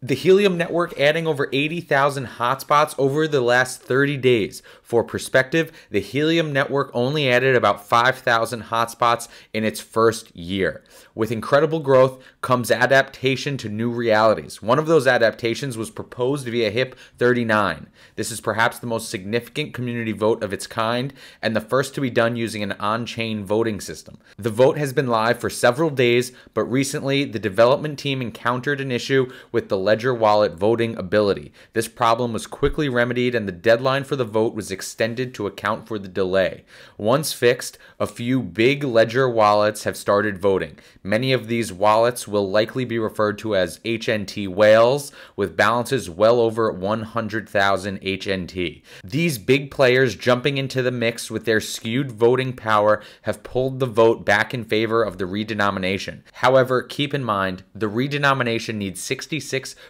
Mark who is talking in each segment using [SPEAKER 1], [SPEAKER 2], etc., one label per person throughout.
[SPEAKER 1] The Helium network adding over 80,000 hotspots over the last 30 days. For perspective, the Helium network only added about 5,000 hotspots in its first year. With incredible growth comes adaptation to new realities. One of those adaptations was proposed via HIP 39. This is perhaps the most significant community vote of its kind and the first to be done using an on-chain voting system. The vote has been live for several days, but recently the development team encountered an issue with the Ledger wallet voting ability. This problem was quickly remedied and the deadline for the vote was extended to account for the delay. Once fixed, a few big Ledger wallets have started voting. Many of these wallets will likely be referred to as HNT whales, with balances well over 100,000 HNT. These big players jumping into the mix with their skewed voting power have pulled the vote back in favor of the redenomination. However, keep in mind, the redenomination needs 66%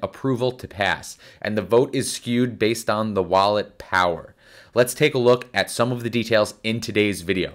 [SPEAKER 1] approval to pass, and the vote is skewed based on the wallet power. Let's take a look at some of the details in today's video.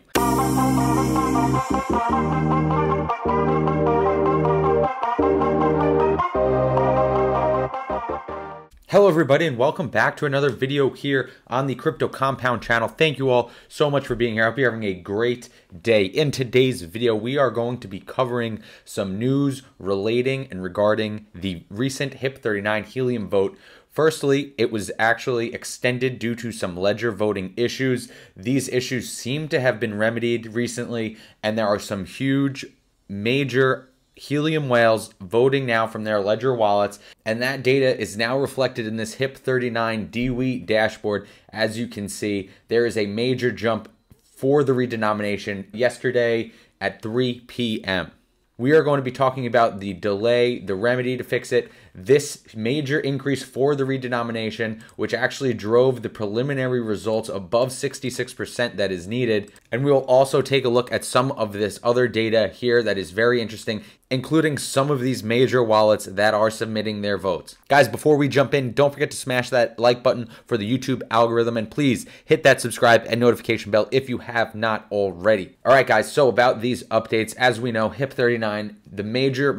[SPEAKER 1] Hello everybody and welcome back to another video here on the Crypto Compound channel. Thank you all so much for being here. I hope you're having a great day. In today's video, we are going to be covering some news relating and regarding the recent HIP 39 Helium vote. Firstly, it was actually extended due to some Ledger voting issues. These issues seem to have been remedied recently, and there are some huge, major Helium whales voting now from their Ledger wallets, and that data is now reflected in this HIP 39 DWE dashboard. As you can see, there is a major jump for the redenomination yesterday at 3 p.m. We are going to be talking about the delay, the remedy to fix it, this major increase for the redenomination, which actually drove the preliminary results above 66% that is needed. And we will also take a look at some of this other data here that is very interesting, including some of these major wallets that are submitting their votes. Guys, before we jump in, don't forget to smash that like button for the YouTube algorithm, and please hit that subscribe and notification bell if you have not already. All right, guys, so about these updates, as we know, HIP 39, the major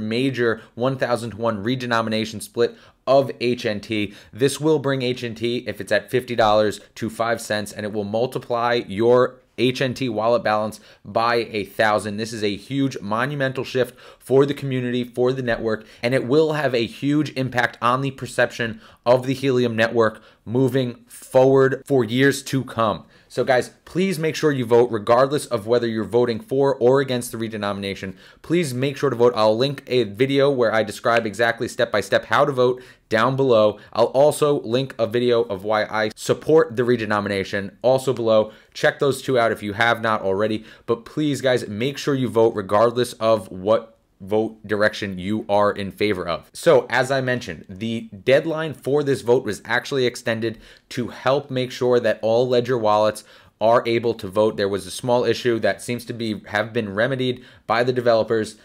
[SPEAKER 1] 1,000 to 1 redenomination split of HNT. This will bring HNT, if it's at $50, to 5 cents, and it will multiply your HNT wallet balance by 1,000. This is a huge monumental shift for the community, for the network, and it will have a huge impact on the perception of the Helium network moving forward for years to come. So guys, please make sure you vote regardless of whether you're voting for or against the redenomination. Please make sure to vote. I'll link a video where I describe exactly step by step how to vote down below. I'll also link a video of why I support the redenomination also below. Check those two out if you have not already. But please guys, make sure you vote regardless of what vote direction you are in favor of. So as I mentioned, the deadline for this vote was actually extended to help make sure that all Ledger wallets are able to vote. There was a small issue that seems to have been remedied by the developers.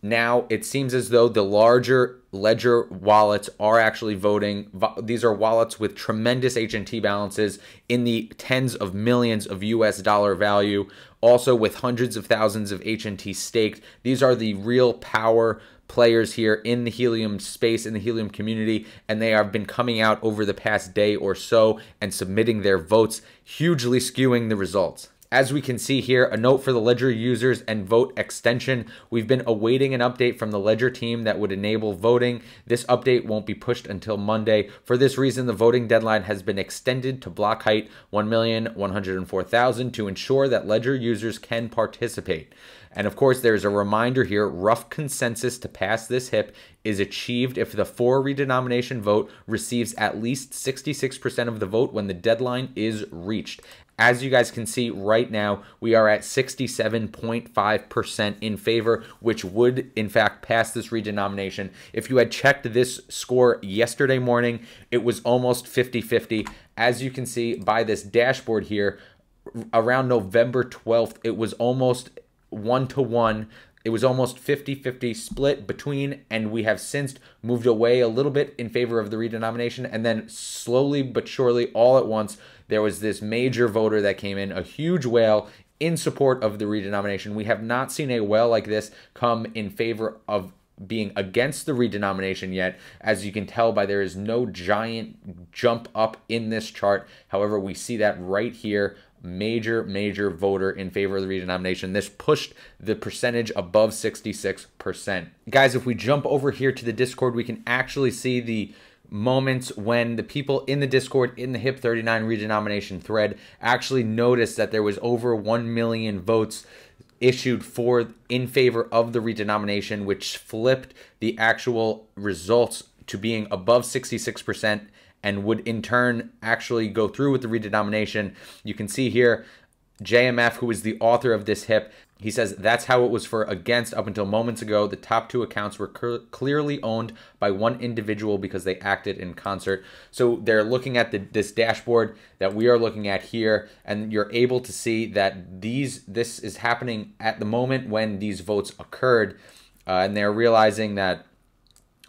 [SPEAKER 1] Now it seems as though the larger Ledger wallets are actually voting. These are wallets with tremendous HNT balances in the tens of millions of US dollar value, also with hundreds of thousands of HNT staked. These are the real power players here in the Helium space, in the Helium community, and they have been coming out over the past day or so and submitting their votes, hugely skewing the results. As we can see here, a note for the Ledger users and vote extension. We've been awaiting an update from the Ledger team that would enable voting. This update won't be pushed until Monday. For this reason, the voting deadline has been extended to block height 1,104,000 to ensure that Ledger users can participate. And of course, there's a reminder here, rough consensus to pass this HIP is achieved if the for redenomination vote receives at least 66% of the vote when the deadline is reached. As you guys can see right now, we are at 67.5% in favor, which would in fact pass this redenomination. If you had checked this score yesterday morning, it was almost 50-50. As you can see by this dashboard here, around November 12th, it was almost 1-to-1. It was almost 50-50 split between, and we have since moved away a little bit in favor of the redenomination, and then slowly but surely, all at once, there was this major voter that came in, a huge whale in support of the redenomination. We have not seen a whale like this come in favor of being against the redenomination yet. As you can tell by there is no giant jump up in this chart. However, we see that right here, major voter in favor of the redenomination. This pushed the percentage above 66%. Guys, if we jump over here to the Discord, we can actually see the moments when the people in the Discord in the HIP 39 redenomination thread actually noticed that there was over 1 million votes issued in favor of the redenomination, which flipped the actual results to being above 66% and would in turn actually go through with the redenomination. You can see here JMF, who is the author of this HIP, he says that's how it was for against up until moments ago. The top two accounts were clearly owned by one individual because they acted in concert. So they're looking at this dashboard that we are looking at here, and you're able to see that this is happening at the moment when these votes occurred, and they're realizing that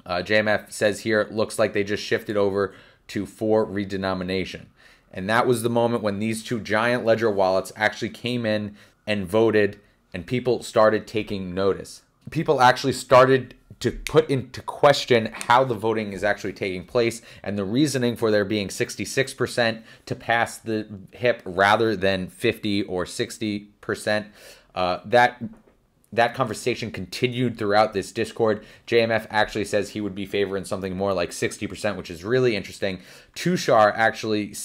[SPEAKER 1] JMF says here it looks like they just shifted over to for redenomination. And that was the moment when these two giant ledger wallets actually came in and voted, and people started taking notice. People actually started to put into question how the voting is actually taking place and the reasoning for there being 66% to pass the HIP rather than 50 or 60%. That conversation continued throughout this Discord. JMF actually says he would be favoring something more like 60%, which is really interesting. Tushar actually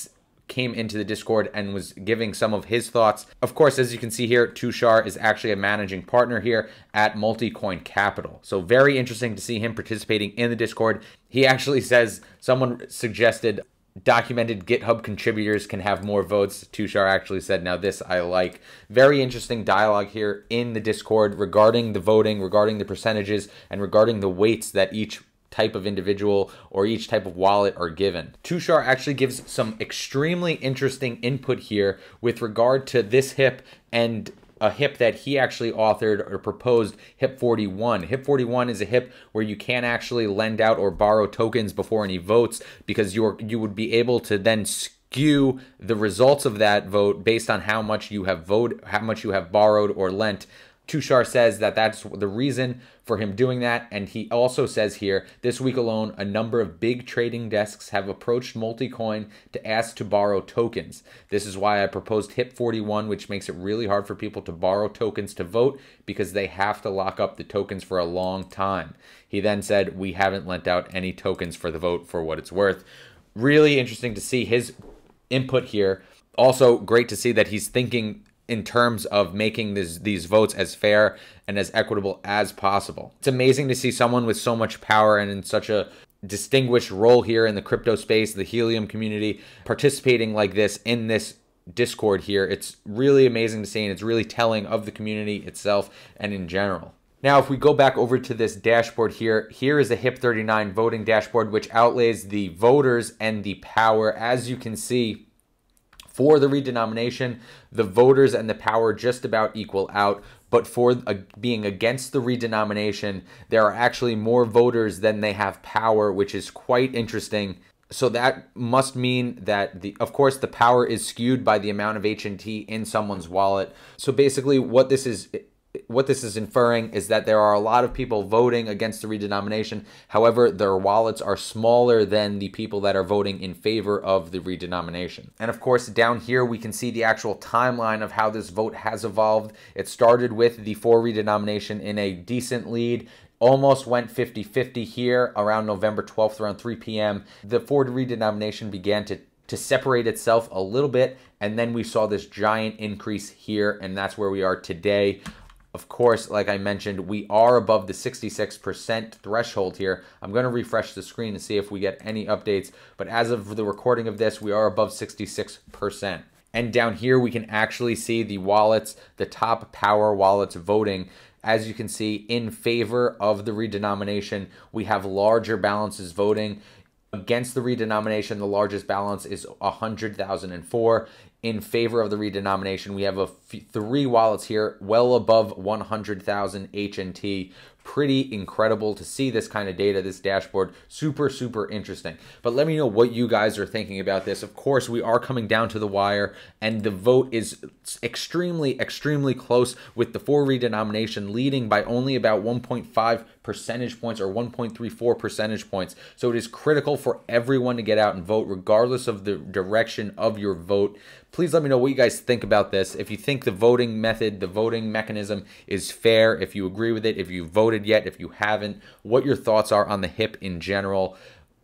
[SPEAKER 1] came into the Discord and was giving some of his thoughts. Of course, as you can see here, Tushar is actually a managing partner here at Multicoin Capital. So very interesting to see him participating in the Discord. He actually says, someone suggested documented GitHub contributors can have more votes. Tushar actually said, now this I like. Very interesting dialogue here in the Discord regarding the voting, regarding the percentages, and regarding the weights that each type of individual or each type of wallet are given. Tushar actually gives some extremely interesting input here with regard to this HIP and a HIP that he actually authored or proposed, HIP 41. HIP 41 is a HIP where you can't actually lend out or borrow tokens before any votes, because you would be able to then skew the results of that vote based on how much you have borrowed or lent. Tushar says that that's the reason for him doing that, and he also says here, this week alone, a number of big trading desks have approached Multicoin to ask to borrow tokens. This is why I proposed HIP 41, which makes it really hard for people to borrow tokens to vote because they have to lock up the tokens for a long time. He then said, we haven't lent out any tokens for the vote for what it's worth. Really interesting to see his input here. Also great to see that he's thinking in terms of making these votes as fair and as equitable as possible. It's amazing to see someone with so much power and in such a distinguished role here in the crypto space, the Helium community, participating like this in this Discord here. It's really amazing to see, and it's really telling of the community itself and in general. Now, if we go back over to this dashboard here, here is a HIP 39 voting dashboard, which outlays the voters and the power. As you can see, for the redenomination, the voters and the power just about equal out. But for being against the redenomination, there are actually more voters than they have power, which is quite interesting. So that must mean that, of course, the power is skewed by the amount of HNT in someone's wallet. So basically what this is inferring is that there are a lot of people voting against the redenomination. However, their wallets are smaller than the people that are voting in favor of the redenomination. And of course, down here, we can see the actual timeline of how this vote has evolved. It started with the for redenomination in a decent lead, almost went 50-50 here around November 12th, around 3 p.m. The for redenomination began to separate itself a little bit, and then we saw this giant increase here, and that's where we are today. Of course, like I mentioned, we are above the 66% threshold here. I'm going to refresh the screen to see if we get any updates. But as of the recording of this, we are above 66%. And down here, we can actually see the wallets, the top power wallets voting. As you can see, in favor of the redenomination, we have larger balances voting. Against the redenomination, the largest balance is 100,004. In favor of the redenomination, we have three wallets here, well above 100,000 HNT. Pretty incredible to see this kind of data, this dashboard. Super, super interesting. But let me know what you guys are thinking about this. Of course, we are coming down to the wire, and the vote is extremely, extremely close, with the for redenomination leading by only about 1.5 percentage points or 1.34 percentage points. So it is critical for everyone to get out and vote regardless of the direction of your vote. Please let me know what you guys think about this. If you think the voting method, the voting mechanism is fair, if you agree with it, if you voted yet, if you haven't, what your thoughts are on the HIP in general.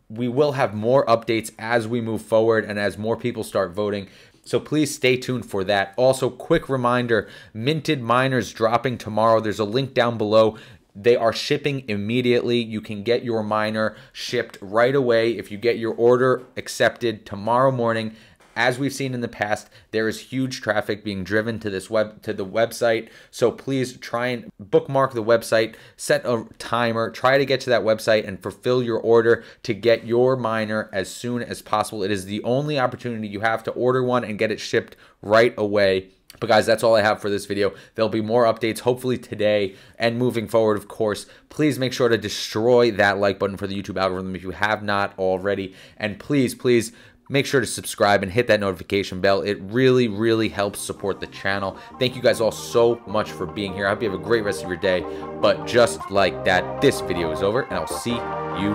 [SPEAKER 1] We will have more updates as we move forward and as more people start voting. So please stay tuned for that. Also, quick reminder, minted miners dropping tomorrow. There's a link down below. They are shipping immediately. You can get your miner shipped right away if you get your order accepted tomorrow morning. As we've seen in the past, there is huge traffic being driven to the website. So please try and bookmark the website, set a timer, try to get to that website and fulfill your order to get your miner as soon as possible. It is the only opportunity you have to order one and get it shipped right away. But guys, that's all I have for this video. There'll be more updates hopefully today and moving forward, of course. Please make sure to destroy that like button for the YouTube algorithm if you have not already. And please, please, make sure to subscribe and hit that notification bell. It really, really helps support the channel. Thank you guys all so much for being here. I hope you have a great rest of your day. But just like that, this video is over, and I'll see you